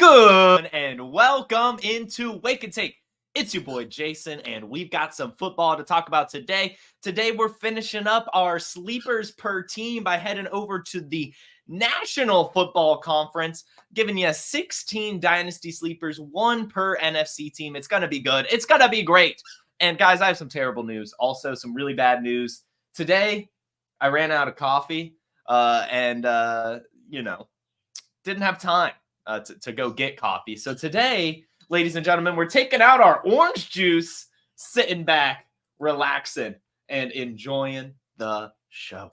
Good and welcome into Wake and Take. It's your boy Jason, and we've got some football to talk about today. Today, we're finishing up our sleepers per team by heading over to the National Football Conference, giving you 16 Dynasty sleepers, one per NFC team. It's going to be good. It's going to be great. And guys, I have some terrible news. Also, some really bad news. Today, I ran out of coffee and didn't have time to go get coffee. So today, ladies and gentlemen, we're taking out our orange juice, sitting back, relaxing, and enjoying the show.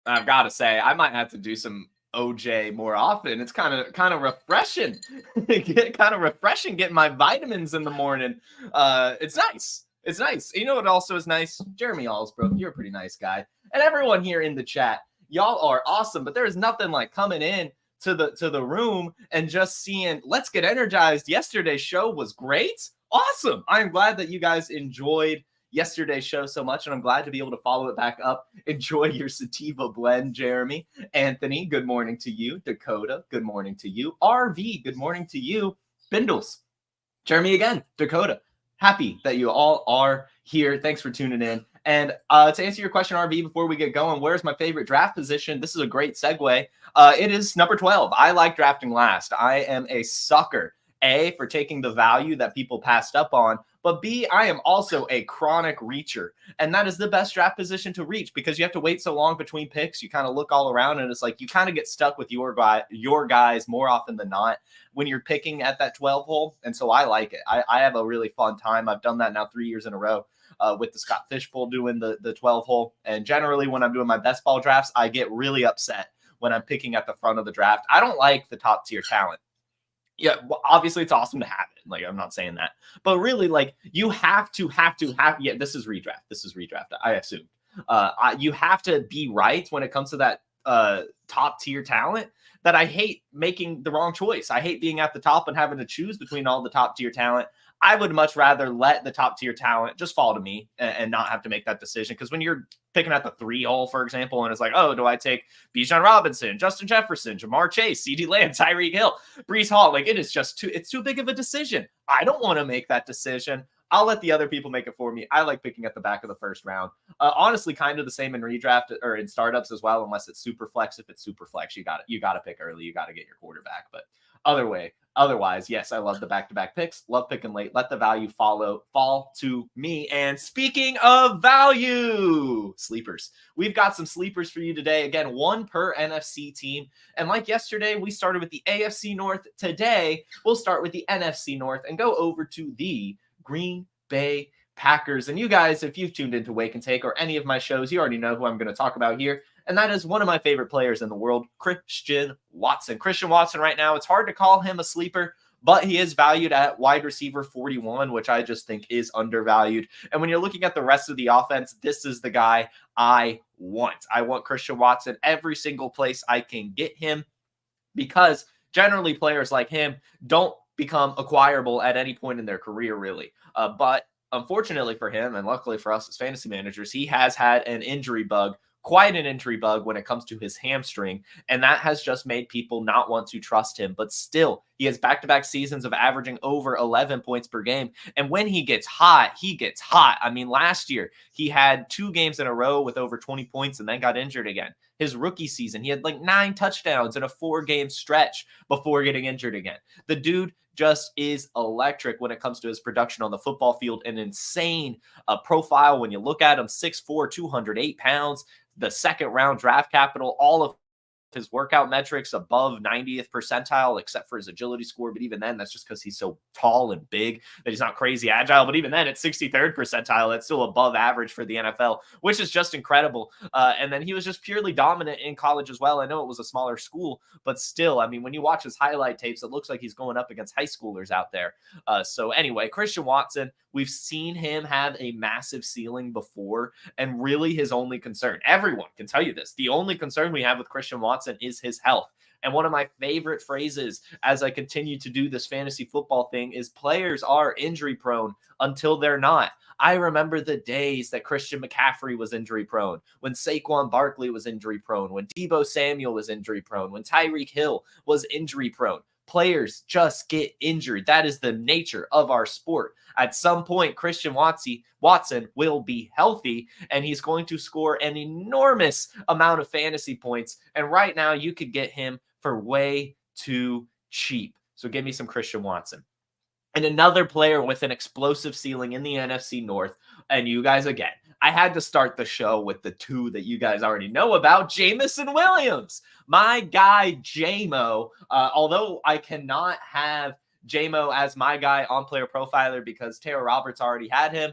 I've got to say, I might have to do some OJ more often. It's kind of refreshing. Kind of refreshing getting my vitamins in the morning. It's nice. It's nice. You know what also is nice? Jeremy Allsbrook, you're a pretty nice guy. And everyone here in the chat, y'all are awesome. But there's nothing like coming in to the room and just seeing, let's get energized. Yesterday's show was great. Awesome. I'm glad that you guys enjoyed yesterday's show so much, and I'm glad to be able to follow it back up. Enjoy your sativa blend, Jeremy. Anthony, good morning to you. Dakota, good morning to you. RV, good morning to you. Bindles, Jeremy again. Dakota, happy that you all are here. Thanks for tuning in. And to answer your question, RV, before we get going, where's my favorite draft position? This is a great segue. It is number 12. I like drafting last. I am a sucker, A, for taking the value that people passed up on, but B, I am also a chronic reacher. And that is the best draft position to reach because you have to wait so long between picks. You kind of look all around and it's like you kind of get stuck with your guys more often than not when you're picking at that 12 hole. And so I like it. I have a really fun time. I've done that now 3 years in a row with the Scott Fishbowl doing the 12 hole. And generally when I'm doing my best ball drafts, I get really upset when I'm picking at the front of the draft. I don't like the top tier talent. Yeah, well, obviously it's awesome to have it. Like, I'm not saying that, but really, like, you have to. Yeah, this is redraft. I assume. You have to be right when it comes to that top tier talent. That I hate making the wrong choice. I hate being at the top and having to choose between all the top tier talent. I would much rather let the top tier talent just fall to me and not have to make that decision. Because when you're picking at the 3 hole, for example, and it's like, oh, do I take Bijan Robinson, Justin Jefferson, Jamar Chase, CeeDee Lamb, Tyreek Hill, Breece Hall? Like, it is just it's too big of a decision. I don't want to make that decision. I'll let the other people make it for me. I like picking at the back of the first round. Honestly, kind of the same in redraft or in startups as well, unless it's super flex. If it's super flex, you got to pick early. You got to get your quarterback. But otherwise, yes, I love the back-to-back picks. Love picking late. Let the value fall to me. And speaking of value, sleepers. We've got some sleepers for you today. Again, one per NFC team. And like yesterday, we started with the AFC North. Today, we'll start with the NFC North and go over to the Green Bay Packers. And you guys, if you've tuned into Wake and Take or any of my shows, you already know who I'm going to talk about here. And that is one of my favorite players in the world, Christian Watson. Christian Watson right now, it's hard to call him a sleeper, but he is valued at wide receiver 41, which I just think is undervalued. And when you're looking at the rest of the offense, this is the guy I want. I want Christian Watson every single place I can get him because generally players like him don't become acquirable at any point in their career, really. But unfortunately for him, and luckily for us as fantasy managers, he has had an injury bug, quite an injury bug when it comes to his hamstring. And that has just made people not want to trust him. But still, he has back-to-back seasons of averaging over 11 points per game. And when he gets hot, he gets hot. I mean, last year, he had 2 games in a row with over 20 points and then got injured again. His rookie season, he had like 9 touchdowns in a 4-game stretch before getting injured again. The dude just is electric when it comes to his production on the football field. An insane profile when you look at him, 6'4", 208 pounds, the second round draft capital, all of his workout metrics above 90th percentile, except for his agility score. But even then, that's just because he's so tall and big that he's not crazy agile. But even then, at 63rd percentile, that's still above average for the NFL, which is just incredible. And then he was just purely dominant in college as well. I know it was a smaller school, but still, I mean, when you watch his highlight tapes, it looks like he's going up against high schoolers out there. So anyway, Christian Watson, we've seen him have a massive ceiling before, and really his only concern, everyone can tell you this, the only concern we have with Christian Watson is his health. And one of my favorite phrases as I continue to do this fantasy football thing is players are injury prone until they're not. I remember the days that Christian McCaffrey was injury prone, when Saquon Barkley was injury prone, when Deebo Samuel was injury prone, when Tyreek Hill was injury prone. Players just get injured. That is the nature of our sport. At some point, Christian Watson will be healthy, and he's going to score an enormous amount of fantasy points. And right now, you could get him for way too cheap. So give me some Christian Watson. And another player with an explosive ceiling in the NFC North. And you guys, again, I had to start the show with the two that you guys already know about, Jameson Williams. My guy, JMO, although I cannot have JMO as my guy on Player Profiler because Tara Roberts already had him,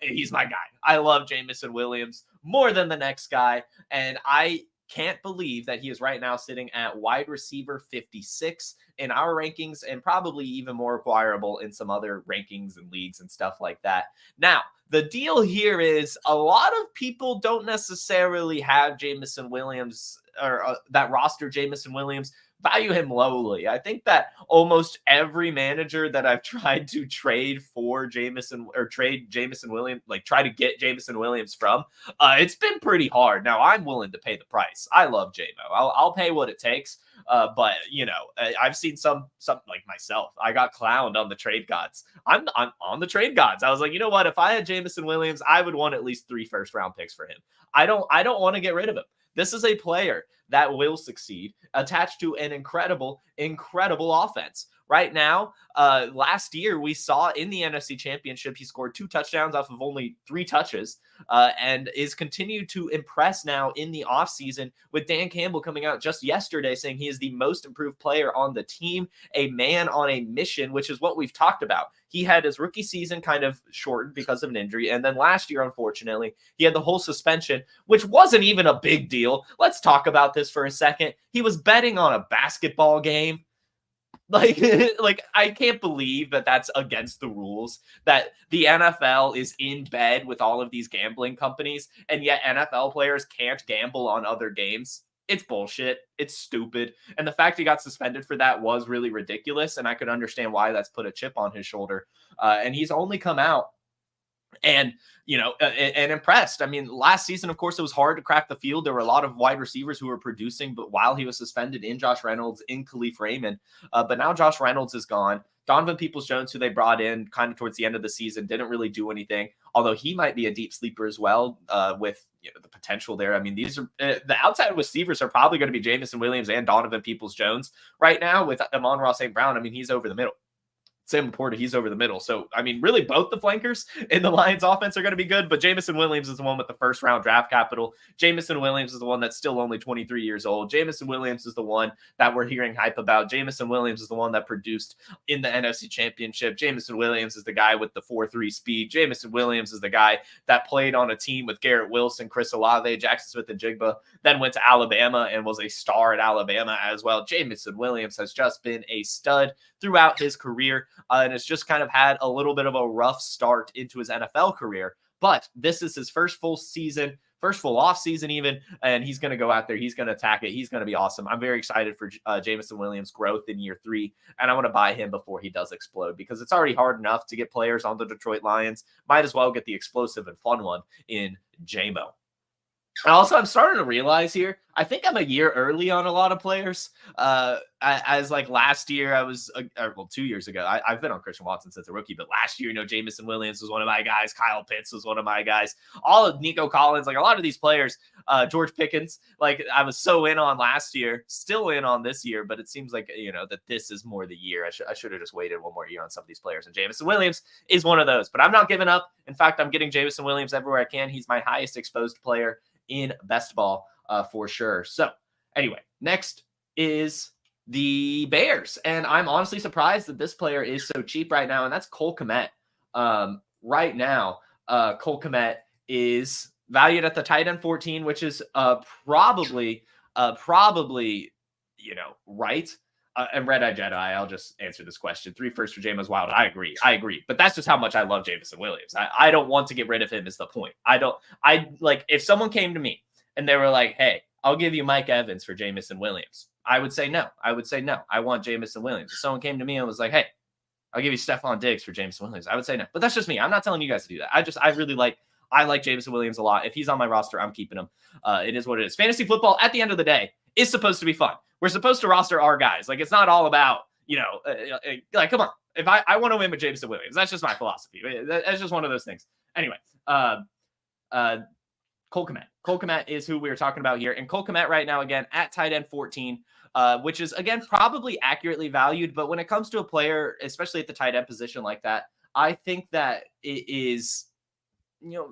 he's my guy. I love Jameson Williams more than the next guy. And I can't believe that he is right now sitting at wide receiver 56 in our rankings, and probably even more acquirable in some other rankings and leagues and stuff like that. Now, the deal here is a lot of people don't necessarily have Jameson Williams or that roster Jameson Williams, value him lowly. I think that almost every manager that I've tried to trade for Jameson or trade Jameson Williams, like try to get Jameson Williams from, it's been pretty hard. Now I'm willing to pay the price. I love JMO. I'll pay what it takes. But you know, I've seen some like myself. I got clowned on the trade gods. I'm on the trade gods. I was like, you know what? If I had Jameson Williams, I would want at least 3 first-round picks for him. I don't want to get rid of him. This is a player that will succeed, attached to an incredible offense. Right now, last year, we saw in the NFC Championship, he scored 2 touchdowns off of only 3 touches, and is continued to impress now in the offseason, with Dan Campbell coming out just yesterday saying he is the most improved player on the team, a man on a mission, which is what we've talked about. He had his rookie season kind of shortened because of an injury, and then last year, unfortunately, he had the whole suspension, which wasn't even a big deal. Let's talk about this for a second. He was betting on a basketball game. Like I can't believe that that's against the rules, that the NFL is in bed with all of these gambling companies, and yet NFL players can't gamble on other games. It's bullshit. It's stupid. And the fact he got suspended for that was really ridiculous, and I could understand why that's put a chip on his shoulder. And he's only come out and, you know, and impressed. I mean, last season, of course, it was hard to crack the field. There were a lot of wide receivers who were producing, but while he was suspended, in Josh Reynolds, in Khalif Raymond. But now Josh Reynolds is gone. Donovan Peoples-Jones, who they brought in kind of towards the end of the season, didn't really do anything, although he might be a deep sleeper as well, with, you know, the potential there. I mean, these are the outside receivers are probably going to be Jameson Williams and Donovan Peoples-Jones right now, with Amon-Ra St. Brown. I mean, he's over the middle. Sam Laporta, he's over the middle. So, I mean, really both the flankers in the Lions offense are going to be good, but Jameson Williams is the one with the first-round draft capital. Jameson Williams is the one that's still only 23 years old. Jameson Williams is the one that we're hearing hype about. Jameson Williams is the one that produced in the NFC Championship. Jameson Williams is the guy with the 4.3 speed. Jameson Williams is the guy that played on a team with Garrett Wilson, Chris Olave, Jackson Smith, and Jigba, then went to Alabama and was a star at Alabama as well. Jameson Williams has just been a stud throughout his career, and has just kind of had a little bit of a rough start into his NFL career. But this is his first full season, first full off season even, and he's going to go out there. He's going to attack it. He's going to be awesome. I'm very excited for Jameson Williams' growth in year 3, and I want to buy him before he does explode, because it's already hard enough to get players on the Detroit Lions. Might as well get the explosive and fun one in JMO. Also, I'm starting to realize here, I think I'm a year early on a lot of players. As like last year, I was, 2 years ago, I've been on Christian Watson since a rookie, but last year, you know, Jameson Williams was one of my guys. Kyle Pitts was one of my guys. All of Nico Collins, like a lot of these players, George Pickens, like I was so in on last year, still in on this year, but it seems like, you know, that this is more the year. I should have just waited one more year on some of these players, and Jameson Williams is one of those, but I'm not giving up. In fact, I'm getting Jameson Williams everywhere I can. He's my highest exposed player in best ball, for sure. So anyway, next is the Bears, and I'm honestly surprised that this player is so cheap right now, and that's Cole Kmet. Right now, Cole Kmet is valued at the tight end 14, which is probably, you know, right. And Red Eye Jedi, I'll just answer this question. 3 firsts for Jameis Wild. I agree. But that's just how much I love Jameson Williams. I don't want to get rid of him is the point. I like, if someone came to me and they were like, hey, I'll give you Mike Evans for Jameson Williams, I would say no. I would say no. I want Jameson Williams. If someone came to me and was like, hey, I'll give you Stephon Diggs for Jameson Williams, I would say no. But that's just me. I'm not telling you guys to do that. I like Jameson Williams a lot. If he's on my roster, I'm keeping him. It is what it is. Fantasy football, at the end of the day, is supposed to be fun. We're supposed to roster our guys. Like, it's not all about, like, come on. If I want to win with Jameson Williams, that's just my philosophy. That's just one of those things. Anyway, Cole Kmet. Cole Kmet is who we're talking about here. And Cole Kmet right now, again, at tight end 14, which is, again, probably accurately valued. But when it comes to a player, especially at the tight end position like that, I think that it is,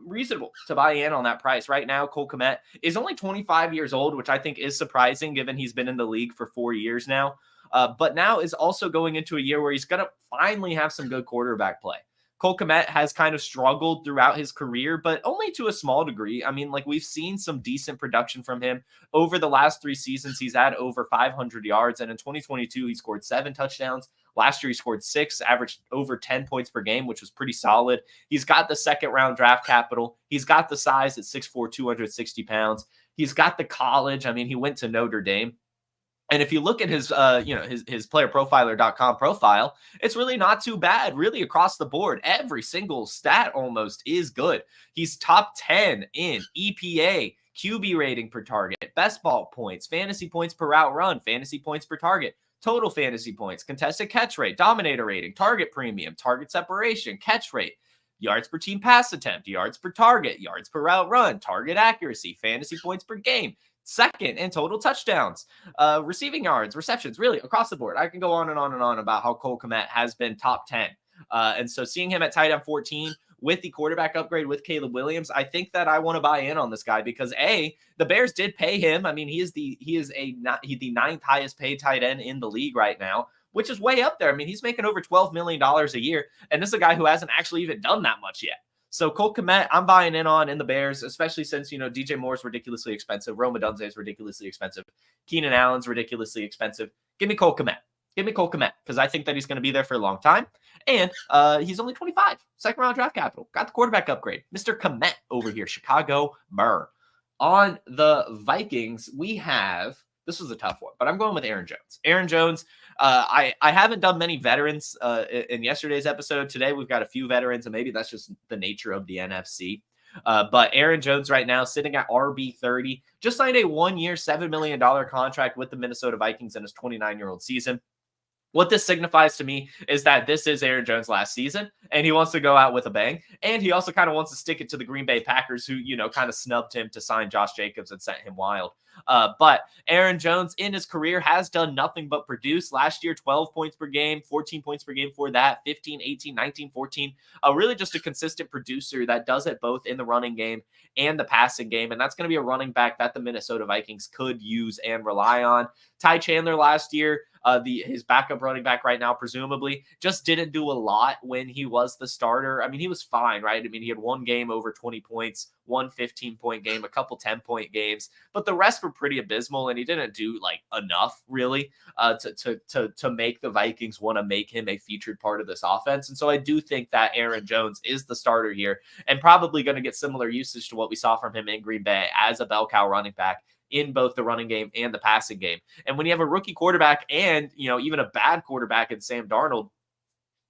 reasonable to buy in on that price. Right now, Cole Kmet is only 25 years old, which I think is surprising given he's been in the league for 4 years now. But now is also going into a year where he's going to finally have some good quarterback play. Cole Kmet has kind of struggled throughout his career, but only to a small degree. I mean, like, we've seen some decent production from him over the last 3 seasons. He's had over 500 yards, and in 2022, he scored 7 touchdowns. Last year, he scored 6, averaged over 10 points per game, which was pretty solid. He's got the second-round draft capital. He's got the size at 6'4", 260 pounds. He's got the college. I mean, he went to Notre Dame. And if you look at his, his PlayerProfiler.com profile, it's really not too bad, really across the board. Every single stat almost is good. He's top 10 in EPA, QB rating per target, best ball points, fantasy points per route run, fantasy points per target, total fantasy points, contested catch rate, dominator rating, target premium, target separation, catch rate, yards per team pass attempt, yards per target, yards per route run, target accuracy, fantasy points per game, second in total touchdowns, receiving yards, receptions, really across the board. I can go on and on and on about how Cole Kmet has been top 10. And so seeing him at tight end 14 with the quarterback upgrade with Caleb Williams, I think that I want to buy in on this guy because the Bears did pay him. I mean, he's the 9th highest paid tight end in the league right now, which is way up there. I mean, he's making over $12 million a year. And this is a guy who hasn't actually even done that much yet. So Cole Kmet, I'm buying in on in the Bears, especially since, DJ Moore's ridiculously expensive. Rome Odunze is ridiculously expensive. Keenan Allen's ridiculously expensive. Give me Cole Kmet. Give me Cole Kmet because I think that he's going to be there for a long time. And he's only 25. Second round draft capital. Got the quarterback upgrade. Mr. Kmet over here. Chicago Murr. On the Vikings, we have, this was a tough one, but I'm going with Aaron Jones. Aaron Jones, I haven't done many veterans in yesterday's episode. Today, we've got a few veterans, and maybe that's just the nature of the NFC. But Aaron Jones right now sitting at RB30, just signed a 1-year, $7 million contract with the Minnesota Vikings in his 29-year-old season. What this signifies to me is that this is Aaron Jones' last season, and he wants to go out with a bang. And he also kind of wants to stick it to the Green Bay Packers, who, kind of snubbed him to sign Josh Jacobs and sent him wild. But Aaron Jones in his career has done nothing but produce. Last year, 12 points per game, 14 points per game for that, 15, 18, 19, 14. Really just a consistent producer that does it both in the running game and the passing game. And that's going to be a running back that the Minnesota Vikings could use and rely on. Ty Chandler last year, his backup running back right now, presumably, just didn't do a lot when he was the starter. I mean, he was fine, right? I mean, he had one game over 20 points, one 15-point game, a couple 10-point games, but the rest were pretty abysmal, and he didn't do enough really to make the Vikings want to make him a featured part of this offense. And so I do think that Aaron Jones is the starter here and probably going to get similar usage to what we saw from him in Green Bay as a bell cow running back in both the running game and the passing game. And when you have a rookie quarterback and, even a bad quarterback in Sam Darnold,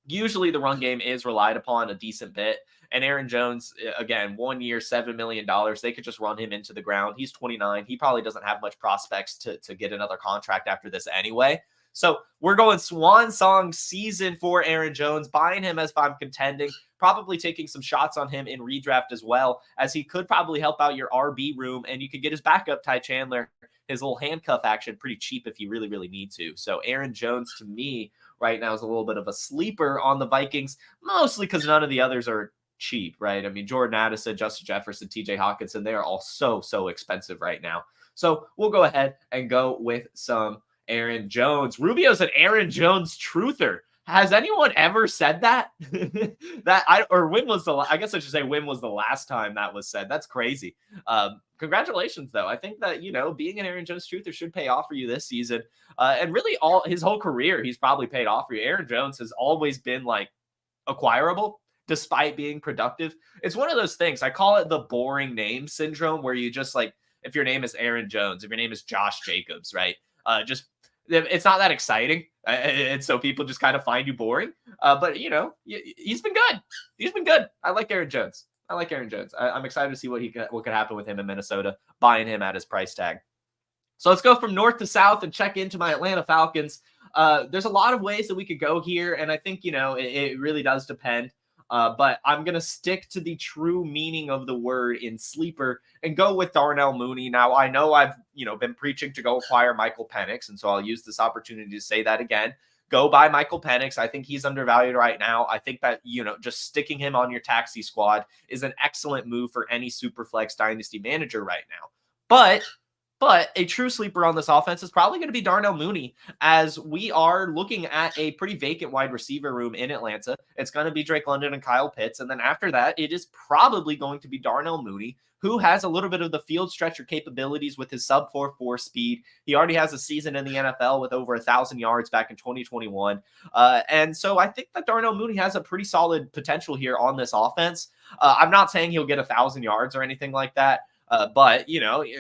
usually the run game is relied upon a decent bit. And Aaron Jones, again, 1 year, $7 million. They could just run him into the ground. He's 29. He probably doesn't have much prospects to get another contract after this anyway. So we're going swan song season for Aaron Jones, buying him as if I'm contending, probably taking some shots on him in redraft as well, as he could probably help out your RB room, and you could get his backup, Ty Chandler, his little handcuff action pretty cheap if you really, really need to. So Aaron Jones, to me, right now is a little bit of a sleeper on the Vikings, mostly because none of the others are cheap, right? I mean, Jordan Addison, Justin Jefferson, TJ Hawkinson, they are all so expensive right now. So we'll go ahead and go with some Aaron Jones. Rubio's an Aaron Jones truther. Has anyone ever said that? When was I guess I should say when was the last time that was said? That's crazy. Congratulations, though. I think that, being an Aaron Jones truther should pay off for you this season. And really his whole career, he's probably paid off for you. Aaron Jones has always been acquirable despite being productive. It's one of those things. I call it the boring name syndrome, where you just if your name is Aaron Jones, if your name is Josh Jacobs, right? Just it's not that exciting, and so people just kind of find you boring. But he's been good. He's been good. I like Aaron Jones. I'm excited to see what could happen with him in Minnesota, buying him at his price tag. So let's go from north to south and check into my Atlanta Falcons. There's a lot of ways that we could go here, and I think it really does depend. But I'm going to stick to the true meaning of the word in sleeper and go with Darnell Mooney. Now, I know I've been preaching to go acquire Michael Penix, and so I'll use this opportunity to say that again. Go buy Michael Penix. I think he's undervalued right now. I think that, just sticking him on your taxi squad is an excellent move for any Superflex Dynasty manager right now. But a true sleeper on this offense is probably going to be Darnell Mooney, as we are looking at a pretty vacant wide receiver room in Atlanta. It's going to be Drake London and Kyle Pitts. And then after that, it is probably going to be Darnell Mooney, who has a little bit of the field stretcher capabilities with his sub 4.4 speed. He already has a season in the NFL with over 1,000 yards back in 2021. And so I think that Darnell Mooney has a pretty solid potential here on this offense. I'm not saying he'll get 1,000 yards or anything like that. But,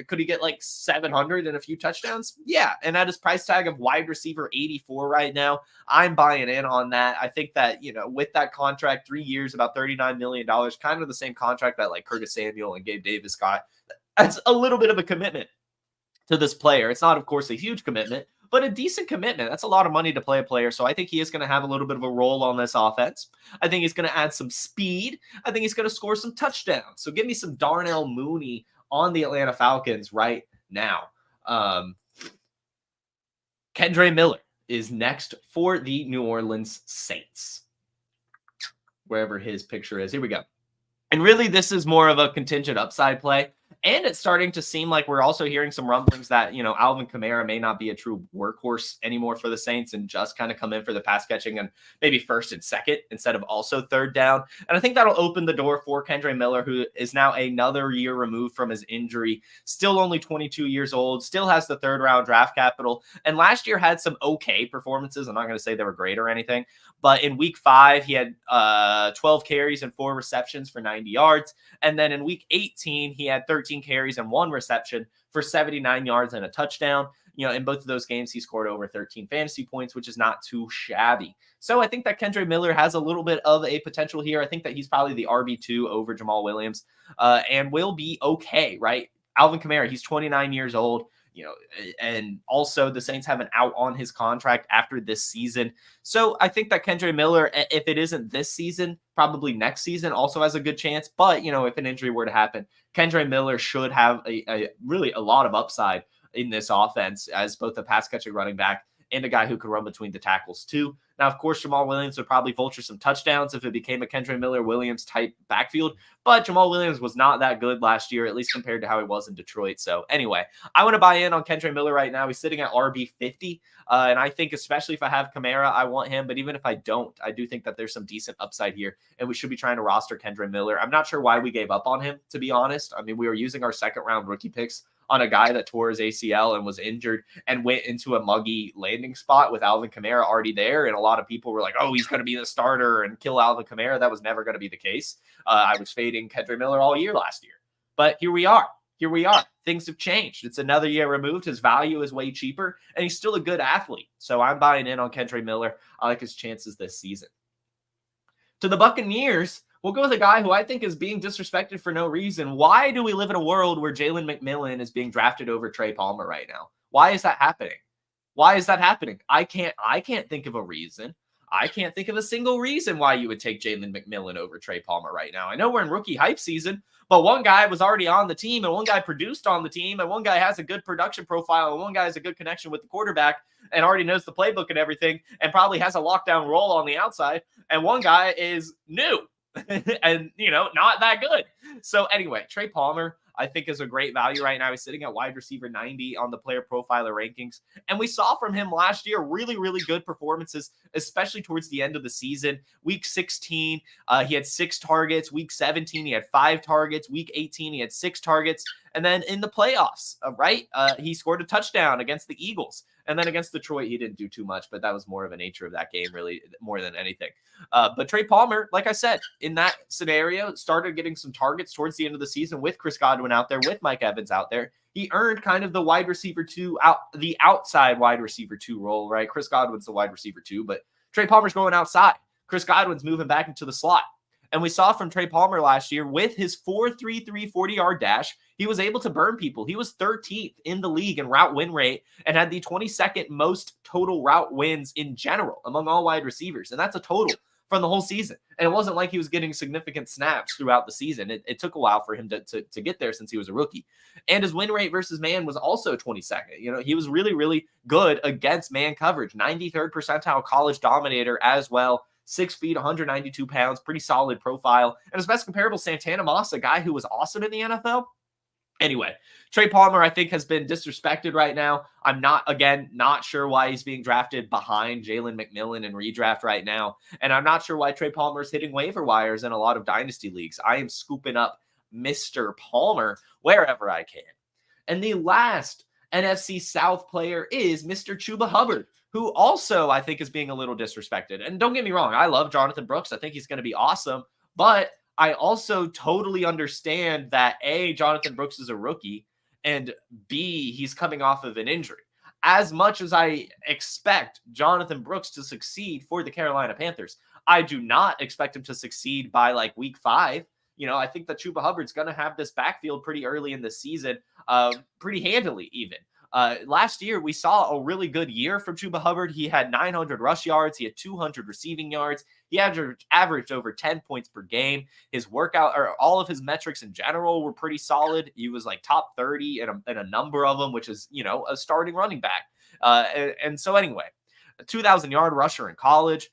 could he get like 700 and a few touchdowns? Yeah. And at his price tag of wide receiver 84 right now, I'm buying in on that. I think that, with that contract, 3 years, about $39 million, kind of the same contract that like Curtis Samuel and Gabe Davis got. That's a little bit of a commitment to this player. It's not, of course, a huge commitment, but a decent commitment. That's a lot of money to play a player. So I think he is going to have a little bit of a role on this offense. I think he's going to add some speed. I think he's going to score some touchdowns. So give me some Darnell Mooney on the Atlanta Falcons right now. Kendre Miller is next for the New Orleans Saints. Wherever his picture is. Here we go. And really, this is more of a contingent upside play. And it's starting to seem like we're also hearing some rumblings that, Alvin Kamara may not be a true workhorse anymore for the Saints and just kind of come in for the pass catching and maybe first and second instead of also third down. And I think that'll open the door for Kendre Miller, who is now another year removed from his injury, still only 22 years old, still has the third round draft capital. And last year had some okay performances. I'm not going to say they were great or anything, but in week 5, he had 12 carries and 4 receptions for 90 yards. And then in week 18, he had 13 carries and 1 reception for 79 yards and a touchdown. In both of those games, he scored over 13 fantasy points, which is not too shabby. So I think that Kendre Miller has a little bit of a potential here. I think that he's probably the RB2 over Jamal Williams and will be okay, right? Alvin Kamara, he's 29 years old. And also the Saints have an out on his contract after this season. So I think that Kendre Miller, if it isn't this season, probably next season also has a good chance. But, if an injury were to happen, Kendre Miller should have really a lot of upside in this offense as both a pass catching running back and a guy who could run between the tackles too. Now, of course, Jamal Williams would probably vulture some touchdowns if it became a Kendre Miller-Williams type backfield, but Jamal Williams was not that good last year, at least compared to how he was in Detroit. So anyway, I want to buy in on Kendre Miller right now. He's sitting at RB50, and I think especially if I have Kamara, I want him, but even if I don't, I do think that there's some decent upside here, and we should be trying to roster Kendre Miller. I'm not sure why we gave up on him, to be honest. I mean, we were using our second-round rookie picks on a guy that tore his ACL and was injured and went into a muggy landing spot with Alvin Kamara already there. And a lot of people were like, oh, he's going to be the starter and kill Alvin Kamara. That was never going to be the case. I was fading Kendre Miller all year last year. But here we are. Things have changed. It's another year removed. His value is way cheaper, and he's still a good athlete. So I'm buying in on Kendre Miller. I like his chances this season. To the Buccaneers, we'll go with a guy who I think is being disrespected for no reason. Why do we live in a world where Jalen McMillan is being drafted over Trey Palmer right now? Why is that happening? I can't think of a reason. I can't think of a single reason why you would take Jalen McMillan over Trey Palmer right now. I know we're in rookie hype season, but one guy was already on the team, and one guy produced on the team, and one guy has a good production profile, and one guy has a good connection with the quarterback and already knows the playbook and everything, and probably has a lockdown role on the outside, and one guy is new. And, not that good. So anyway, Trey Palmer, I think, is a great value right now. He's sitting at wide receiver 90 on the PlayerProfiler rankings. And we saw from him last year really, really good performances, especially towards the end of the season. Week 16, he had 6 targets. Week 17, he had 5 targets. Week 18, he had 6 targets. And then in the playoffs, he scored a touchdown against the Eagles. And then against Detroit, he didn't do too much, but that was more of a nature of that game, really, more than anything. But Trey Palmer, like I said, in that scenario, started getting some targets towards the end of the season with Chris Godwin out there, with Mike Evans out there. He earned kind of the wide receiver 2, the outside wide receiver 2 role, right? Chris Godwin's the wide receiver 2, but Trey Palmer's going outside. Chris Godwin's moving back into the slot. And we saw from Trey Palmer last year with his 4.33 40-yard dash, he was able to burn people. He was 13th in the league in route win rate and had the 22nd most total route wins in general among all wide receivers. And that's a total from the whole season. And it wasn't like he was getting significant snaps throughout the season. It took a while for him to get there since he was a rookie. And his win rate versus man was also 22nd. He was really, really good against man coverage. 93rd percentile college dominator as well. 6 feet, 192 pounds, pretty solid profile. And his best comparable, Santana Moss, a guy who was awesome in the NFL. Anyway, Trey Palmer, I think, has been disrespected right now. I'm not sure why he's being drafted behind Jalen McMillan in redraft right now. And I'm not sure why Trey Palmer is hitting waiver wires in a lot of dynasty leagues. I am scooping up Mr. Palmer wherever I can. And the last NFC South player is Mr. Chuba Hubbard, who also I think is being a little disrespected. And don't get me wrong, I love Jonathan Brooks. I think he's going to be awesome. But I also totally understand that A, Jonathan Brooks is a rookie, and B, he's coming off of an injury. As much as I expect Jonathan Brooks to succeed for the Carolina Panthers, I do not expect him to succeed by like week 5. I think that Chuba Hubbard's going to have this backfield pretty early in the season, pretty handily even. Last year, we saw a really good year from Chuba Hubbard. He had 900 rush yards. He had 200 receiving yards. He averaged over 10 points per game. His workout, or all of his metrics in general, were pretty solid. He was like top 30 in a number of them, which is, a starting running back. And so anyway, a 2,000-yard rusher in college.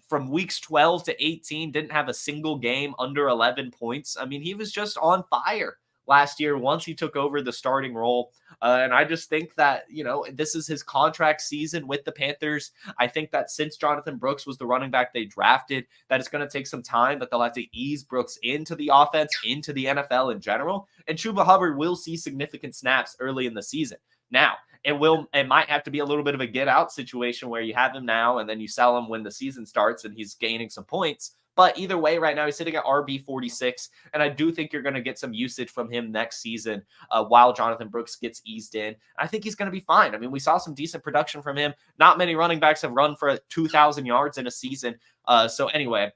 From weeks 12 to 18, didn't have a single game under 11 points. I mean, he was just on fire last year once he took over the starting role. And I just think that, this is his contract season with the Panthers. I think that since Jonathan Brooks was the running back they drafted, that it's going to take some time, that they'll have to ease Brooks into the offense, into the NFL in general. And Chuba Hubbard will see significant snaps early in the season. Now, it might have to be a little bit of a get out situation where you have him now and then you sell him when the season starts and he's gaining some points. But either way, right now he's sitting at RB 46, and I do think you're going to get some usage from him next season while Jonathan Brooks gets eased in. I think he's going to be fine. I mean, we saw some decent production from him. Not many running backs have run for 2,000 yards in a season. So anyway,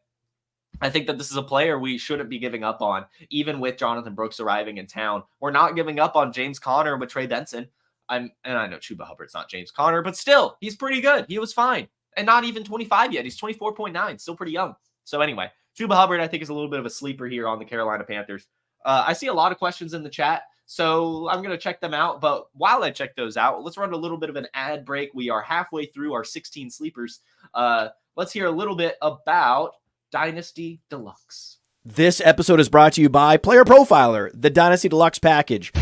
I think that this is a player we shouldn't be giving up on, even with Jonathan Brooks arriving in town. We're not giving up on James Conner with Trey Benson. And I know Chuba Hubbard's not James Conner, but still, he's pretty good. He was fine. And not even 25 yet. He's 24.9, still pretty young. So anyway, Chuba Hubbard, I think, is a little bit of a sleeper here on the Carolina Panthers. I see a lot of questions in the chat, so I'm going to check them out. But while I check those out, let's run a little bit of an ad break. We are halfway through our 16 sleepers. Let's hear a little bit about Dynasty Deluxe. This episode is brought to you by PlayerProfiler, the Dynasty Deluxe package.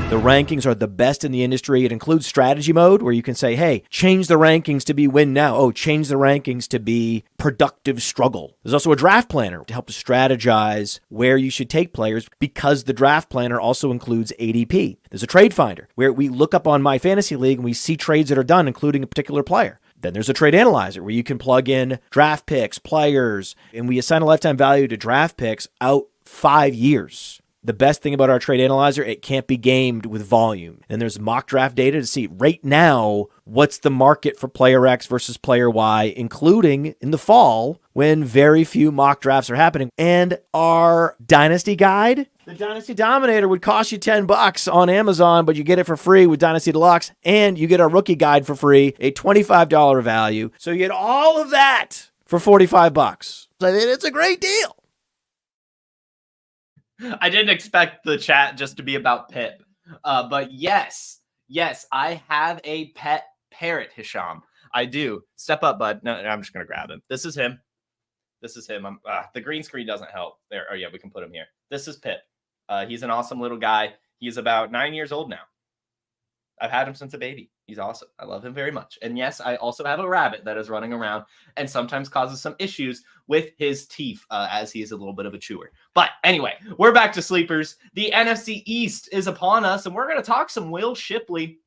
The rankings are the best in the industry. It includes strategy mode where you can say, hey, change the rankings to be win now. Oh, change the rankings to be productive struggle. There's also a draft planner to help to strategize where you should take players because the draft planner also includes ADP. There's a trade finder where we look up on My Fantasy League and we see trades that are done, including a particular player. Then there's a trade analyzer where you can plug in draft picks, players, and we assign a lifetime value to draft picks out 5 years. The best thing about our trade analyzer, it can't be gamed with volume. And there's mock draft data to see right now what's the market for player X versus player Y, including in the fall when very few mock drafts are happening. And our Dynasty guide, the Dynasty Dominator, would cost you $10 on Amazon, but you get it for free with Dynasty Deluxe, and you get our rookie guide for free, a $25 value. So you get all of that for $45. I mean, it's a great deal. I didn't expect the chat just to be about Pip. But yes, I have a pet parrot, Hisham. I do. Step up, bud. No, I'm just going to grab him. This is him. The green screen doesn't help. There. Oh, yeah, we can put him here. This is Pip. He's an awesome little guy. He's about 9 years old now. I've had him since a baby. He's awesome. I love him very much. And yes, I also have a rabbit that is running around and sometimes causes some issues with his teeth as he is a little bit of a chewer. But anyway, we're back to sleepers. The NFC East is upon us, and we're going to talk some Will Shipley.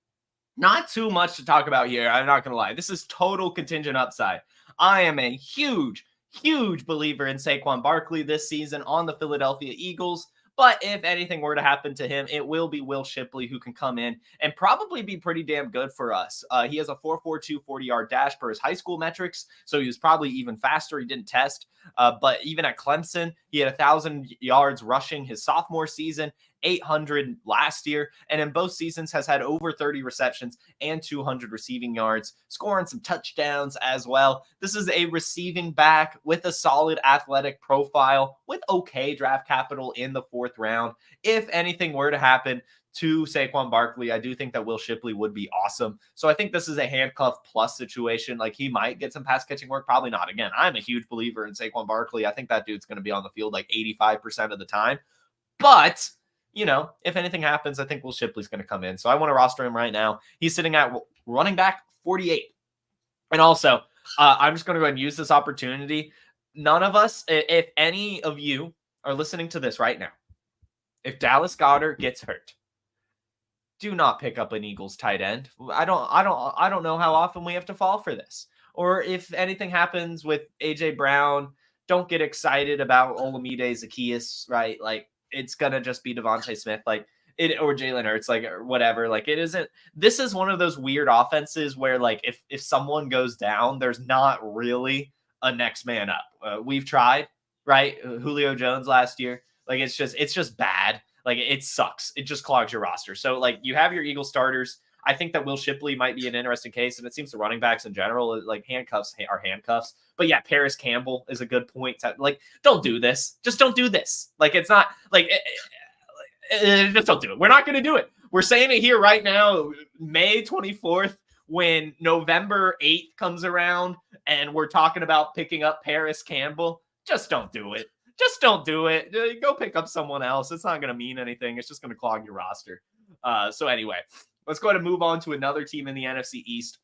Not too much to talk about here. I'm not going to lie. This is total contingent upside. I am a huge believer in Saquon Barkley this season on the Philadelphia Eagles. But if anything were to happen to him, it will be Will Shipley who can come in and probably be pretty damn good for us. He has a 4.42 40-yard dash per his high school metrics, so he was probably even faster. He didn't test. But even at Clemson, he had 1,000 yards rushing his sophomore season, 800 last year, and in both seasons has had over 30 receptions and 200 receiving yards, scoring some touchdowns as well. This is a receiving back with a solid athletic profile with okay draft capital in the 4th round. If anything were to happen to Saquon Barkley, I do think that Will Shipley would be awesome. So I think this is a handcuff plus situation. Like, he might get some pass catching work, probably not. Again, I'm a huge believer in Saquon Barkley. I think that dude's going to be on the field like 85% of the time. But you know, if anything happens, I think Will Shipley's going to come in. So I want to roster him right now. He's sitting at running back 48. And also, I'm just going to go ahead and use this opportunity. None of us, if any of you are listening to this right now, if Dallas Goedert gets hurt, do not pick up an Eagles tight end. I don't know how often we have to fall for this. Or if anything happens with AJ Brown, don't get excited about Olamide Zaccheaus, right? Like, it's going to just be Devontae Smith, like it, or Jalen Hurts, like, or whatever. Like, it isn't, this is one of those weird offenses where, like, if someone goes down, there's not really a next man up. We've tried, right? Julio Jones last year. Like, it's just bad. Like, it sucks. It just clogs your roster. So, like, you have your Eagle starters. I think that Will Shipley might be an interesting case, and it seems the running backs in general, like, handcuffs are handcuffs. But yeah, Paris Campbell is a good point. Like, don't do this. Just don't do this. Like, it's not like just don't do it. We're not going to do it. We're saying it here right now, May 24th, when November 8th comes around, and we're talking about picking up Paris Campbell. Just don't do it. Just don't do it. Go pick up someone else. It's not going to mean anything. It's just going to clog your roster. So anyway, let's go ahead and move on to another team in the NFC East.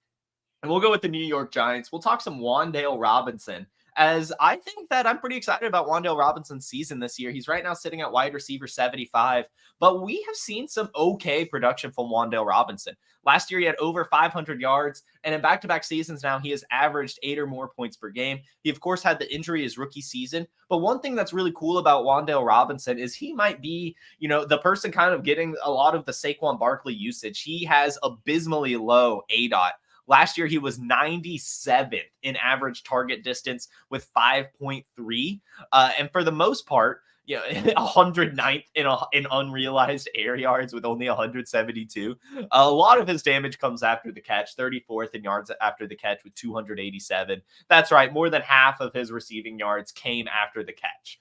And we'll go with the New York Giants. We'll talk some Wan'Dale Robinson, as I think that I'm pretty excited about Wan'Dale Robinson's season this year. He's right now sitting at wide receiver 75, but we have seen some okay production from Wan'Dale Robinson. Last year, he had over 500 yards, and in back-to-back seasons now, he has averaged 8 or more points per game. He, of course, had the injury his rookie season, but one thing that's really cool about Wan'Dale Robinson is he might be, you know, the person kind of getting a lot of the Saquon Barkley usage. He has abysmally low ADOT. Last year, he was 97th in average target distance with 5.3. And for the most part, you know, 109th in unrealized air yards with only 172. A lot of his damage comes after the catch, 34th in yards after the catch with 287. That's right. More than half of his receiving yards came after the catch.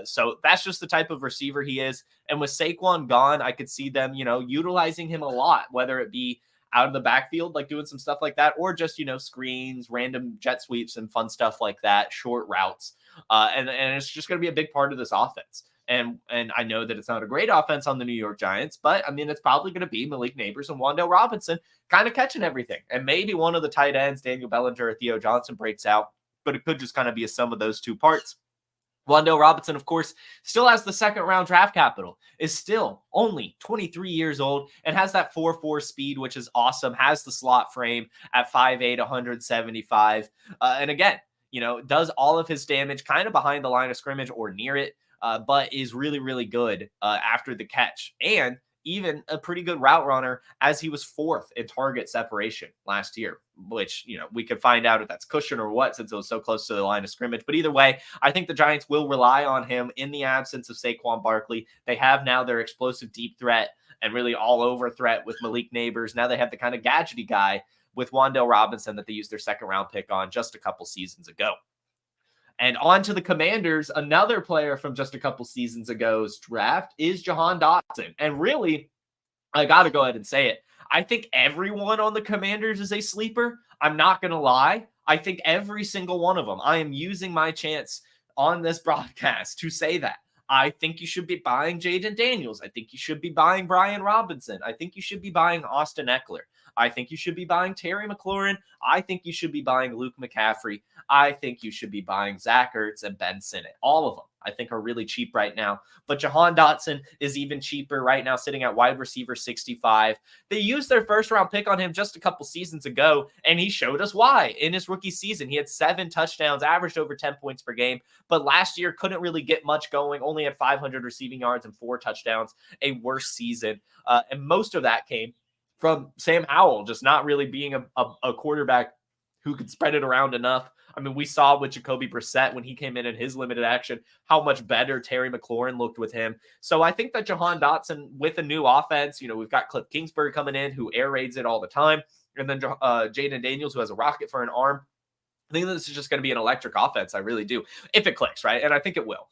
So that's just the type of receiver he is. And with Saquon gone, I could see them, you know, utilizing him a lot, whether it be out of the backfield, like doing some stuff like that, or just, you know, screens, random jet sweeps and fun stuff like that, short routes. And it's just going to be a big part of this offense. And I know that it's not a great offense on the New York Giants, but I mean, it's probably going to be Malik Neighbors and Wan'Dale Robinson kind of catching everything. And maybe one of the tight ends, Daniel Bellinger or Theo Johnson, breaks out, but it could just kind of be a sum of those two parts. Wan'Dale Robinson, of course, still has the 2nd round draft capital, is still only 23 years old, and has that 4.4 speed, which is awesome, has the slot frame at 5'8", 175. And again, you know, does all of his damage kind of behind the line of scrimmage or near it, but is really, really good after the catch. And even a pretty good route runner, as he was 4th in target separation last year, which, you know, we could find out if that's cushion or what, since it was so close to the line of scrimmage. But either way, I think the Giants will rely on him in the absence of Saquon Barkley. They have now their explosive deep threat and really all over threat with Malik Neighbors. Now they have the kind of gadgety guy with Wan'Dale Robinson that they used their 2nd round pick on just a couple seasons ago. And on to the Commanders, another player from just a couple seasons ago's draft is Jahan Dotson. And really, I got to go ahead and say it. I think everyone on the Commanders is a sleeper. I'm not going to lie. I think every single one of them. I am using my chance on this broadcast to say that. I think you should be buying Jaden Daniels. I think you should be buying Brian Robinson. I think you should be buying Austin Eckler. I think you should be buying Terry McLaurin. I think you should be buying Luke McCaffrey. I think you should be buying Zach Ertz and Ben Sinnott. All of them. I think are really cheap right now. But Jahan Dotson is even cheaper right now, sitting at wide receiver 65. They used their first round pick on him just a couple seasons ago, and he showed us why. In his rookie season, he had 7 touchdowns, averaged over 10 points per game, but last year couldn't really get much going, only had 500 receiving yards and 4 touchdowns, a worse season. And most of that came from Sam Howell just not really being a quarterback who could spread it around enough. I mean, we saw with Jacoby Brissett when he came in his limited action, how much better Terry McLaurin looked with him. So I think that Jahan Dotson with a new offense, we've got Cliff Kingsbury coming in who air raids it all the time. And then Jaden Daniels, who has a rocket for an arm. I think this is just going to be an electric offense. I really do. If it clicks, right? And I think it will.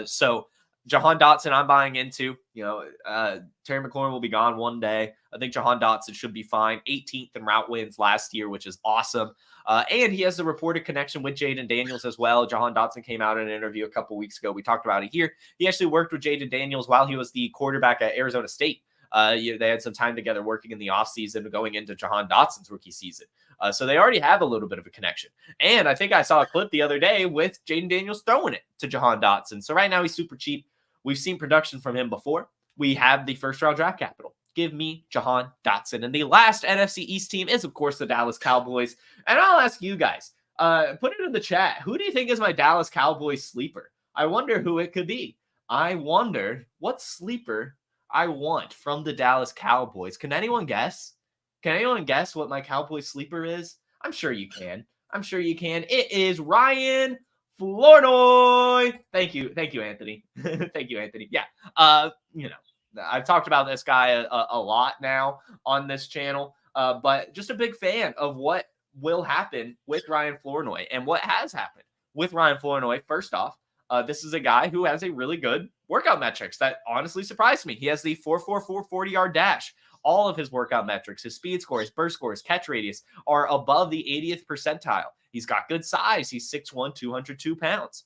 So Jahan Dotson, I'm buying into. Terry McLaurin will be gone one day. I think Jahan Dotson should be fine. 18th in route wins last year, which is awesome. And he has a reported connection with Jaden Daniels as well. Jahan Dotson came out in an interview a couple weeks ago. We talked about it here. He actually worked with Jaden Daniels while he was the quarterback at Arizona State. They had some time together working in the offseason going into Jahan Dotson's rookie season. So they already have a little bit of a connection. And I think I saw a clip the other day with Jaden Daniels throwing it to Jahan Dotson. So right now he's super cheap. We've seen production from him before. We have the first round draft capital. Give me Jahan Dotson. And the last NFC East team is, of course, the Dallas Cowboys. And I'll ask you guys, put it in the chat. Who do you think is my Dallas Cowboys sleeper? I wonder who it could be. I wonder what sleeper I want from the Dallas Cowboys. Can anyone guess? Can anyone guess what my Cowboys sleeper is? I'm sure you can. It is Ryan Flournoy. Thank you, Anthony. Thank you, Anthony. Yeah. I've talked about this guy a lot now on this channel, but just a big fan of what will happen with Ryan Flournoy and what has happened with Ryan Flournoy. First off, this is a guy who has a really good workout metrics that honestly surprised me. He has the 4.44 40-yard dash. All of his workout metrics, his speed score, his burst score, his catch radius are above the 80th percentile. He's got good size. He's 6'1", 202 pounds.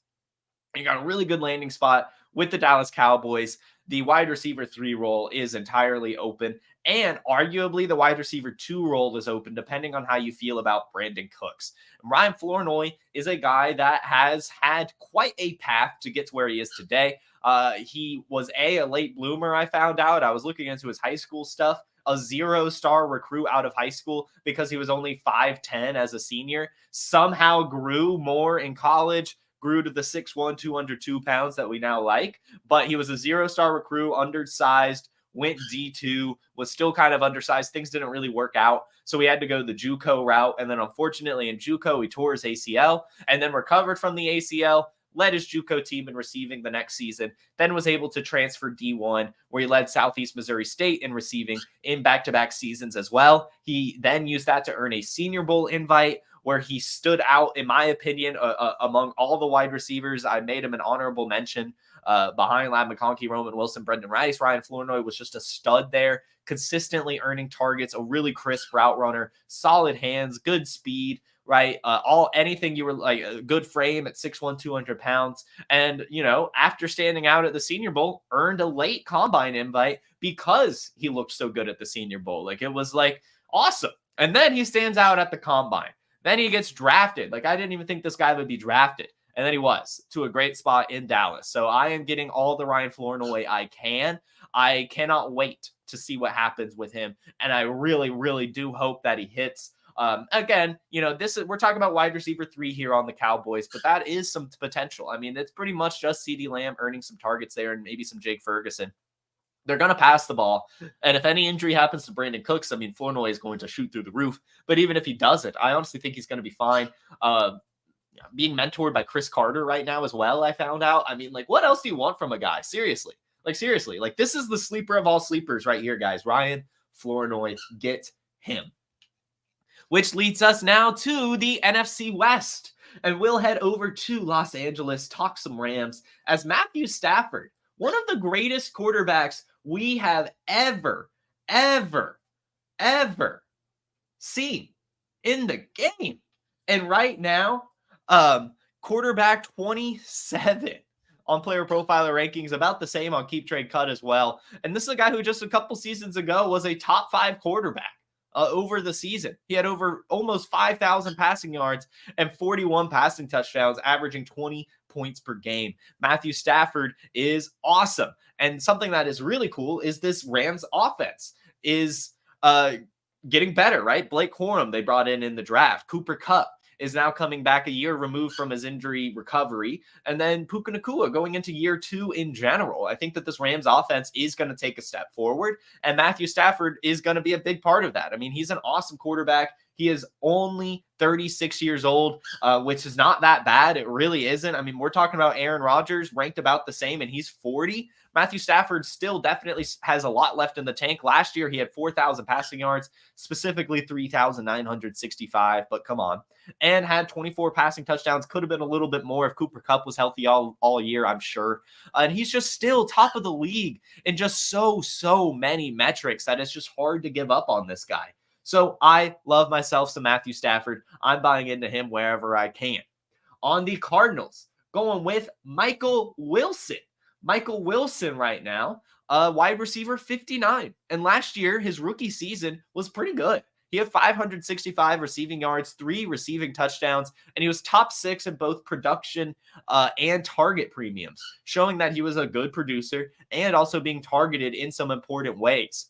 He got a really good landing spot with the Dallas Cowboys. The wide receiver 3 role is entirely open, and arguably the wide receiver 2 role is open, depending on how you feel about Brandon Cooks. Ryan Flournoy is a guy that has had quite a path to get to where he is today. He was a late bloomer, I found out. I was looking into his high school stuff. A 0-star recruit out of high school because he was only 5'10" as a senior. Somehow grew more in college, grew to the 6'1", 202 pounds that we now like. But he was a 0-star recruit, undersized, went D2, was still kind of undersized. Things didn't really work out. So he had to go the JUCO route. And then unfortunately in JUCO, he tore his ACL and then recovered from the ACL, led his JUCO team in receiving the next season, then was able to transfer D1, where he led Southeast Missouri State in receiving in back-to-back seasons as well. He then used that to earn a Senior Bowl invite, where he stood out, in my opinion, among all the wide receivers. I made him an honorable mention behind Lab McConkey, Roman Wilson, Brendan Rice. Ryan Flournoy was just a stud there, consistently earning targets, a really crisp route runner, solid hands, good speed, right? Anything you were like, a good frame at 6'1", 200 pounds. And, after standing out at the Senior Bowl, earned a late combine invite because he looked so good at the Senior Bowl. Like, it was like awesome. And then he stands out at the combine. Then he gets drafted. Like, I didn't even think this guy would be drafted. And then he was, to a great spot in Dallas. So I am getting all the Ryan Flournoy I can. I cannot wait to see what happens with him. And I really, really do hope that he hits. Again, we're talking about wide receiver 3 here on the Cowboys, but that is some potential. I mean, it's pretty much just CeeDee Lamb earning some targets there and maybe some Jake Ferguson. They're going to pass the ball. And if any injury happens to Brandon Cooks, I mean, Flournoy is going to shoot through the roof. But even if he doesn't, I honestly think he's going to be fine. Being mentored by Chris Carter right now as well, I found out. I mean, like, what else do you want from a guy? Seriously. Like, this is the sleeper of all sleepers right here, guys. Ryan Flournoy, get him. Which leads us now to the NFC West. And we'll head over to Los Angeles, talk some Rams, as Matthew Stafford, one of the greatest quarterbacks we have ever seen in the game. And right now, quarterback 27 on Player Profiler rankings, about the same on Keep Trade Cut as well. And this is a guy who just a couple seasons ago was a top 5 quarterback. Over the season. He had over almost 5,000 passing yards and 41 passing touchdowns, averaging points per game. Matthew Stafford is awesome. And something that is really cool is this Rams offense is getting better, right? Blake Corum, they brought in the draft. Cooper Kupp is now coming back a year removed from his injury recovery. And then Puka Nacua going into year 2 in general. I think that this Rams offense is going to take a step forward, and Matthew Stafford is going to be a big part of that. I mean, he's an awesome quarterback. He is only 36 years old, which is not that bad. It really isn't. I mean, we're talking about Aaron Rodgers ranked about the same, and he's 40. Matthew Stafford still definitely has a lot left in the tank. Last year, he had 4,000 passing yards, specifically 3,965, but come on. And had 24 passing touchdowns. Could have been a little bit more if Cooper Kupp was healthy all year, I'm sure. And he's just still top of the league in just so many metrics that it's just hard to give up on this guy. So I love myself some Matthew Stafford. I'm buying into him wherever I can. On the Cardinals, going with Michael Wilson. Michael Wilson right now, wide receiver 59. And last year, his rookie season was pretty good. He had 565 receiving yards, 3 receiving touchdowns, and he was top 6 in both production and target premiums, showing that he was a good producer and also being targeted in some important ways.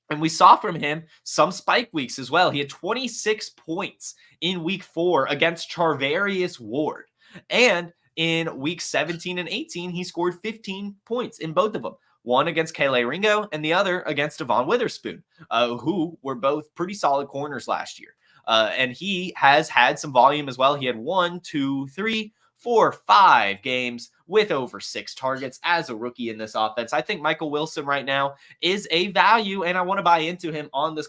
And we saw from him some spike weeks as well. He had 26 points in week 4 against Charvarius Ward. And in week 17 and 18, he scored 15 points in both of them. One against Kele Ringo and the other against Devon Witherspoon, who were both pretty solid corners last year. And he has had some volume as well. He had 1, 2, 3, 4, 5 games with over 6 targets as a rookie in this offense. I think Michael Wilson right now is a value, and I want to buy into him on this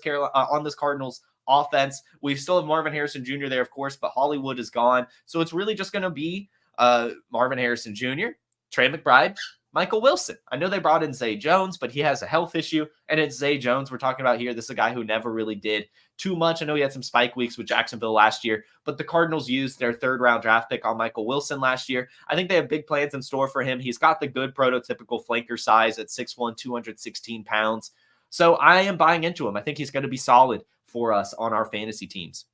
Cardinals offense. We still have Marvin Harrison Jr. there, of course, but Hollywood is gone. So it's really just going to be Marvin Harrison Jr., Trey McBride, Michael Wilson. I know they brought in Zay Jones, but he has a health issue, and it's Zay Jones we're talking about here. This is a guy who never really did too much. I know he had some spike weeks with Jacksonville last year, but the Cardinals used their 3rd-round draft pick on Michael Wilson last year. I think they have big plans in store for him. He's got the good prototypical flanker size at 6'1", 216 pounds. So I am buying into him. I think he's going to be solid for us on our fantasy teams.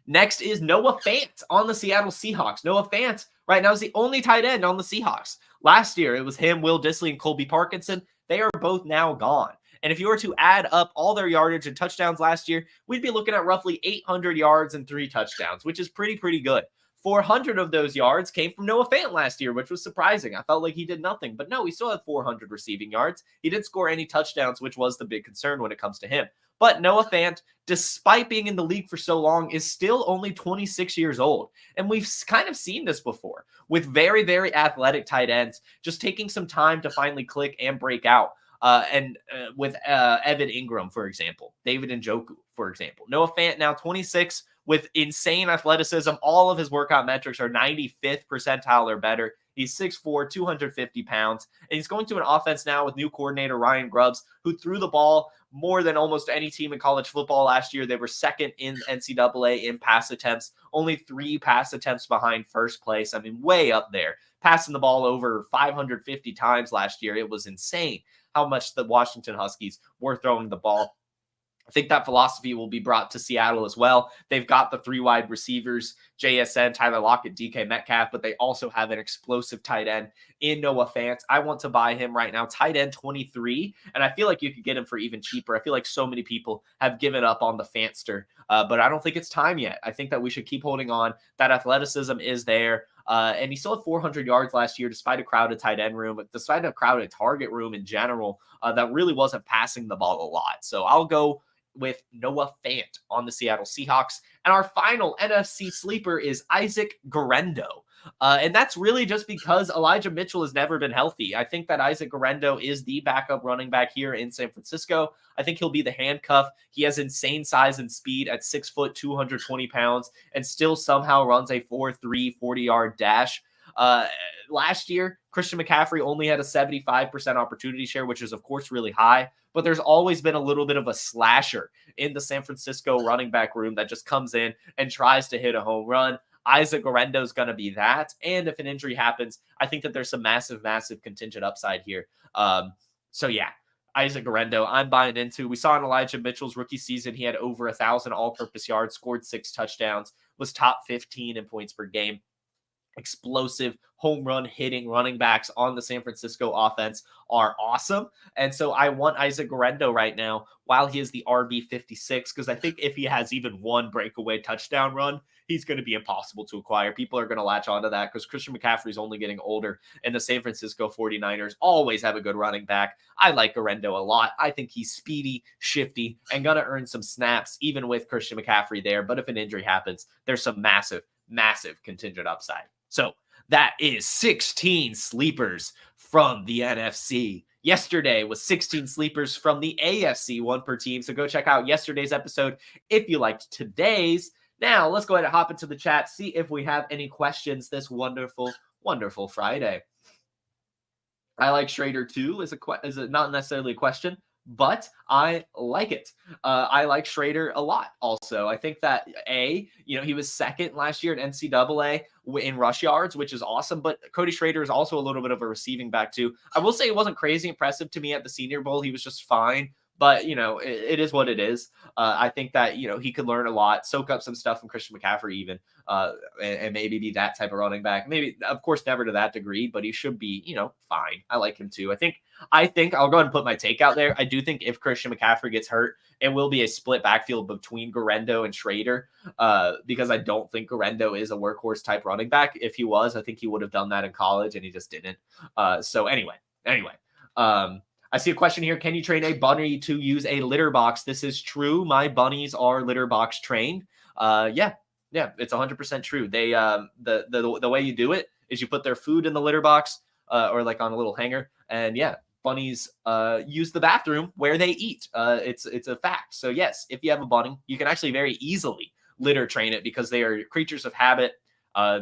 Next is Noah Fant on the Seattle Seahawks. Noah Fant right now is the only tight end on the Seahawks. Last year, it was him, Will Dissly, and Colby Parkinson. They are both now gone. And if you were to add up all their yardage and touchdowns last year, we'd be looking at roughly 800 yards and 3 touchdowns, which is pretty good. 400 of those yards came from Noah Fant last year, which was surprising. I felt like he did nothing, but no, he still had 400 receiving yards. He didn't score any touchdowns, which was the big concern when it comes to him. But Noah Fant, despite being in the league for so long, is still only 26 years old. And we've kind of seen this before with very athletic tight ends, just taking some time to finally click and break out. With Evan Ingram, for example, David Njoku, for example. Noah Fant now 26 with insane athleticism. All of his workout metrics are 95th percentile or better. He's 6'4", 250 pounds, and he's going to an offense now with new coordinator Ryan Grubbs, who threw the ball more than almost any team in college football last year. They were 2nd in NCAA in pass attempts, only 3 pass attempts behind first place. I mean, way up there. Passing the ball over 550 times last year. It was insane how much the Washington Huskies were throwing the ball. I think that philosophy will be brought to Seattle as well. They've got the 3 wide receivers, JSN, Tyler Lockett, DK Metcalf, but they also have an explosive tight end in Noah Fant. I want to buy him right now, tight end 23, and I feel like you could get him for even cheaper. I feel like so many people have given up on the Fantster, but I don't think it's time yet. I think that we should keep holding on. That athleticism is there. And he still had 400 yards last year, despite a crowded tight end room, despite a crowded target room in general, that really wasn't passing the ball a lot. So I'll go with Noah Fant on the Seattle Seahawks. And our final NFC sleeper is Isaac Guerendo. And that's really just because Elijah Mitchell has never been healthy. I think that Isaac Guerendo is the backup running back here in San Francisco. I think he'll be the handcuff. He has insane size and speed at 6 foot, 220 pounds, and still somehow runs a 4.3 40-yard dash. Last year, Christian McCaffrey only had a 75% opportunity share, which is, of course, really high. But there's always been a little bit of a slasher in the San Francisco running back room that just comes in and tries to hit a home run. Isaac Guerendo is going to be that. And if an injury happens, I think that there's some massive contingent upside here. So yeah, Isaac Guerendo, I'm buying into. We saw in Elijah Mitchell's rookie season, he had over 1,000 all-purpose yards, scored 6 touchdowns, was top 15 in points per game. explosive home run hitting running backs on the San Francisco offense are awesome. And so I want Isaac Guerrero right now while he is the RB 56, because I think if he has even one breakaway touchdown run, he's going to be impossible to acquire. People are going to latch onto that because Christian McCaffrey is only getting older, and the San Francisco 49ers always have a good running back. I like Guerrero a lot. I think he's speedy, shifty, and going to earn some snaps even with Christian McCaffrey there. But if an injury happens, there's some massive contingent upside. So that is 16 sleepers from the NFC. Yesterday was 16 sleepers from the AFC, one per team. So go check out yesterday's episode if you liked today's. Now let's go ahead and hop into the chat, see if we have any questions this wonderful Friday. I like Schrader too is not necessarily a question, but I like it. I like Schrader a lot also. I think that he was second last year at NCAA in rush yards, which is awesome, but Cody Schrader is also a little bit of a receiving back too. I will say it wasn't crazy impressive to me at the Senior Bowl. He was just fine, but it is what it is. I think that, he could learn a lot, soak up some stuff from Christian McCaffrey even, and maybe be that type of running back. Maybe, of course, never to that degree, but he should be, fine. I like him too. I think I'll go ahead and put my take out there. I do think if Christian McCaffrey gets hurt, it will be a split backfield between Guerrero and Schrader, because I don't think Guerrero is a workhorse type running back. If he was, I think he would have done that in college, and he just didn't. So anyway. I see a question here. Can you train a bunny to use a litter box? This is true. My bunnies are litter box trained. Yeah, it's 100% true. They the way you do it is you put their food in the litter box, or like on a little hanger, and bunnies use the bathroom where they eat. It's a fact. So yes, if you have a bunny, you can actually very easily litter train it because they are creatures of habit.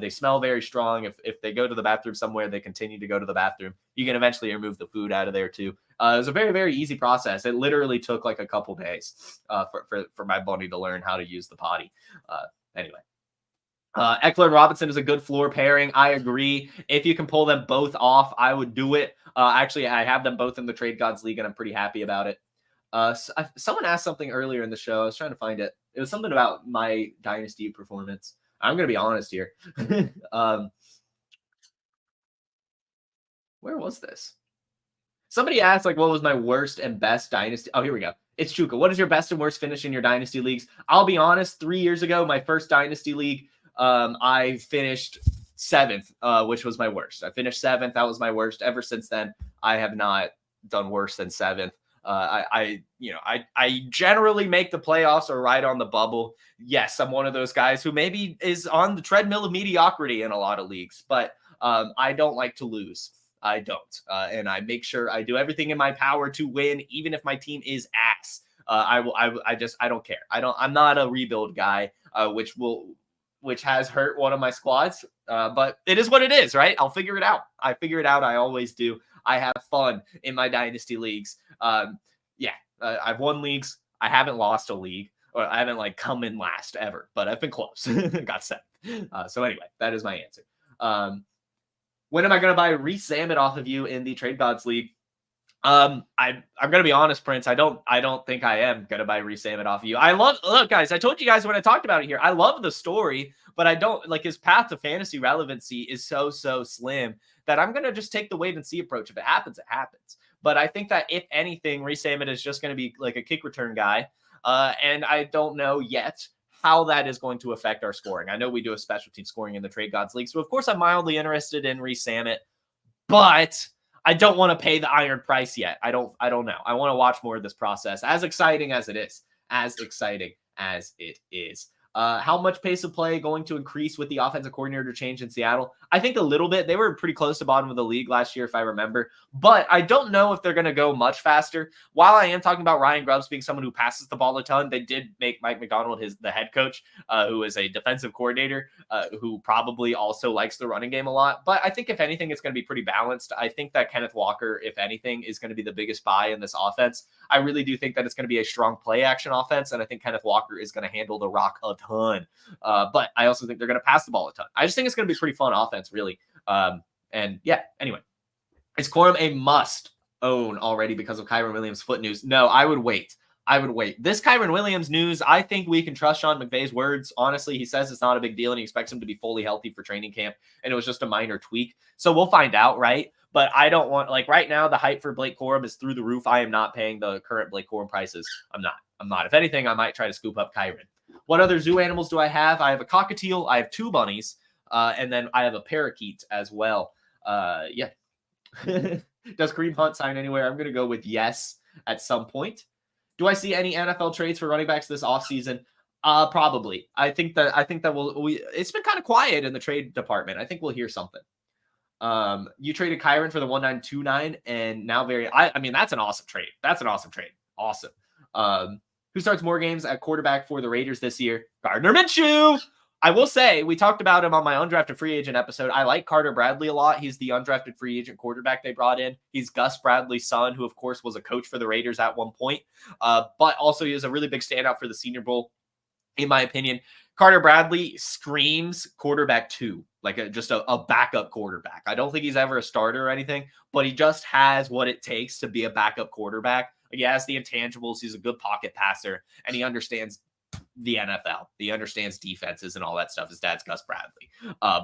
They smell very strong. If they go to the bathroom somewhere, they continue to go to the bathroom. You can eventually remove the food out of there too. It was a very, very easy process. It literally took like a couple days for my bunny to learn how to use the potty. Anyway. Eckler and Robinson is a good floor pairing. I agree. If you can pull them both off, I would do it. Actually, I have them both in the Trade Gods League, and I'm pretty happy about it. Someone asked something earlier in the show. I was trying to find it. It was something about my Dynasty performance. I'm going to be honest here. Where was this? Somebody asked, like, what was my worst and best Dynasty? Oh, here we go. It's Chuka. What is your best and worst finish in your Dynasty leagues? I'll be honest. 3 years ago, my first Dynasty league, I finished 7th, which was my worst. I finished 7th. That was my worst. Ever since then, I have not done worse than 7th. I generally make the playoffs or right on the bubble. Yes, I'm one of those guys who maybe is on the treadmill of mediocrity in a lot of leagues, but I don't like to lose. I don't. And I make sure I do everything in my power to win, even if my team is ass. I don't care. I'm not a rebuild guy, which has hurt one of my squads. But it is what it is, right? I'll figure it out. I figure it out. I always do. I have fun in my Dynasty leagues. I've won leagues. I haven't lost a league, or I haven't like come in last ever, but I've been close. Got 7th. So anyway, that is my answer. When am I going to buy Reese Zammit off of you in the Trade Gods League? I'm going to be honest, Prince. I don't think I am going to buy Reese Zammit off of you. Look, guys, I told you guys when I talked about it here, I love the story, but I don't like his path to fantasy relevancy is so slim that I'm going to just take the wait and see approach. If it happens, it happens. But I think that if anything, Reese Zammit is just going to be like a kick return guy. And I don't know yet how that is going to affect our scoring. I know we do a special team scoring in the Trade Gods League. So, of course, I'm mildly interested in Reese Zammit, but I don't want to pay the iron price yet. I don't know. I want to watch more of this process. As exciting as it is. How much pace of play going to increase with the offensive coordinator change in Seattle? I think a little bit. They were pretty close to bottom of the league last year, if I remember. But I don't know if they're going to go much faster. While I am talking about Ryan Grubbs being someone who passes the ball a ton, they did make Mike McDonald the head coach, who is a defensive coordinator, who probably also likes the running game a lot. But I think if anything, it's going to be pretty balanced. I think that Kenneth Walker, if anything, is going to be the biggest buy in this offense. I really do think that it's going to be a strong play action offense, and I think Kenneth Walker is going to handle the rock a ton. But I also think they're going to pass the ball a ton. I just think it's going to be pretty fun offense, really. Anyway, is Corum a must own already because of Kyron Williams' foot news? No, I would wait. I would wait. This Kyren Williams news, I think we can trust Sean McVay's words. Honestly, he says it's not a big deal and he expects him to be fully healthy for training camp. And it was just a minor tweak. So we'll find out, right? But I don't want, like right now, the hype for Blake Corum is through the roof. I am not paying the current Blake Corum prices. I'm not. If anything, I might try to scoop up Kyren. What other zoo animals do I have? I have a cockatiel. I have 2 bunnies. And then I have a parakeet as well. Yeah. Does Kareem Hunt sign anywhere? I'm going to go with yes at some point. Do I see any NFL trades for running backs this offseason? Probably. I think that it's been kind of quiet in the trade department. I think we'll hear something. You traded Kyren for the 1929 and now I mean, that's an awesome trade. Awesome. Who starts more games at quarterback for the Raiders this year? Gardner Minshew. I will say, we talked about him on my undrafted free agent episode. I like Carter Bradley a lot. He's the undrafted free agent quarterback they brought in. He's Gus Bradley's son, who, of course, was a coach for the Raiders at one point. But also, he is a really big standout for the Senior Bowl, in my opinion. Carter Bradley screams quarterback 2, like just a backup quarterback. I don't think he's ever a starter or anything, but he just has what it takes to be a backup quarterback. He has the intangibles. He's a good pocket passer, and he understands the NFL. He understands defenses and all that stuff. His dad's Gus Bradley.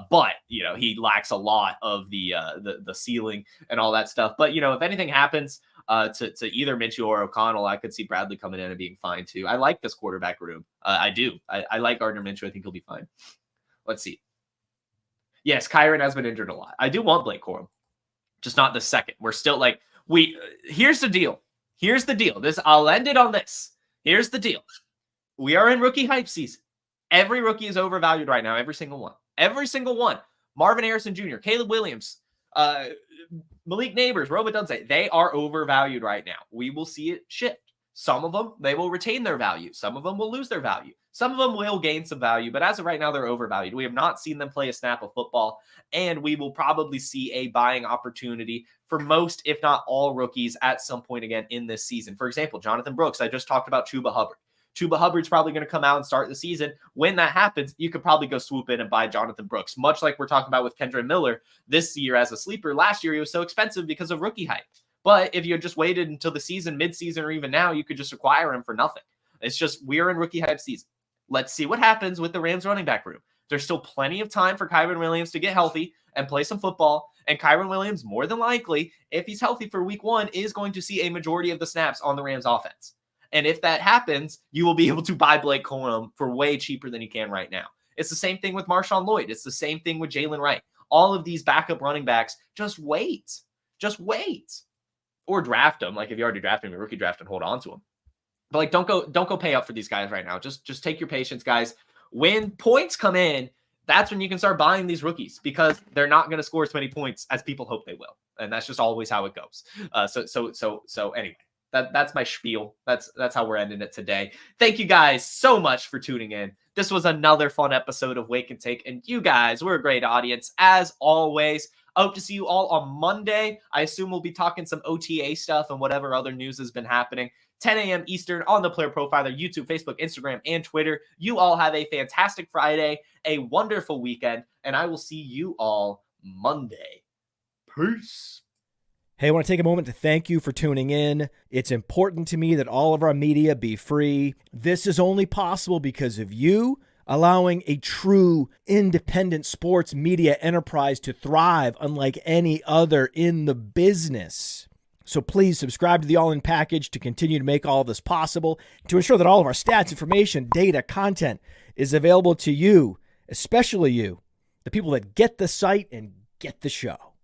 But, he lacks a lot of the ceiling and all that stuff. But, if anything happens to either Minshew or O'Connell, I could see Bradley coming in and being fine too. I like this quarterback room. I do. I like Gardner Minshew. I think he'll be fine. Let's see. Yes, Kyren has been injured a lot. I do want Blake Corum, just not the second. We're still here's the deal. I'll end it on this. Here's the deal. We are in rookie hype season. Every rookie is overvalued right now. Every single one. Marvin Harrison Jr., Caleb Williams, Malik Neighbors, Robert Dunze. They are overvalued right now. We will see it shift. Some of them, they will retain their value. Some of them will lose their value. Some of them will gain some value, but as of right now, they're overvalued. We have not seen them play a snap of football, and we will probably see a buying opportunity for most, if not all, rookies at some point again in this season. For example, Jonathan Brooks. I just talked about Chuba Hubbard. Chuba Hubbard's probably going to come out and start the season. When that happens, you could probably go swoop in and buy Jonathan Brooks, much like we're talking about with Kendre Miller this year as a sleeper. Last year, he was so expensive because of rookie hype. But if you had just waited until the season, mid-season, or even now, you could just acquire him for nothing. It's just, we're in rookie hype season. Let's see what happens with the Rams running back room. There's still plenty of time for Kyren Williams to get healthy and play some football. And Kyren Williams, more than likely, if he's healthy for week 1, is going to see a majority of the snaps on the Rams offense. And if that happens, you will be able to buy Blake Corum for way cheaper than you can right now. It's the same thing with Marshawn Lloyd. It's the same thing with Jalen Wright. All of these backup running backs, just wait. Or draft them. Like if you already drafted him in rookie draft, and hold on to him. But don't go pay up for these guys right now. Just take your patience, guys. When points come in, that's when you can start buying these rookies, because they're not going to score as many points as people hope they will. And that's just always how it goes. So anyway. That's my spiel. That's how we're ending it today. Thank you guys so much for tuning in. This was another fun episode of Wake and Take, and you guys were a great audience as always. I hope to see you all on Monday. I assume we'll be talking some OTA stuff and whatever other news has been happening. 10 a.m. Eastern on the Player Profiler, YouTube, Facebook, Instagram, and Twitter. You all have a fantastic Friday, a wonderful weekend, and I will see you all Monday. Peace. Hey, I want to take a moment to thank you for tuning in. It's important to me that all of our media be free. This is only possible because of you allowing a true independent sports media enterprise to thrive unlike any other in the business. So please subscribe to the All In Package to continue to make all of this possible, to ensure that all of our stats, information, data, content is available to you, especially you, the people that get the site and get the show.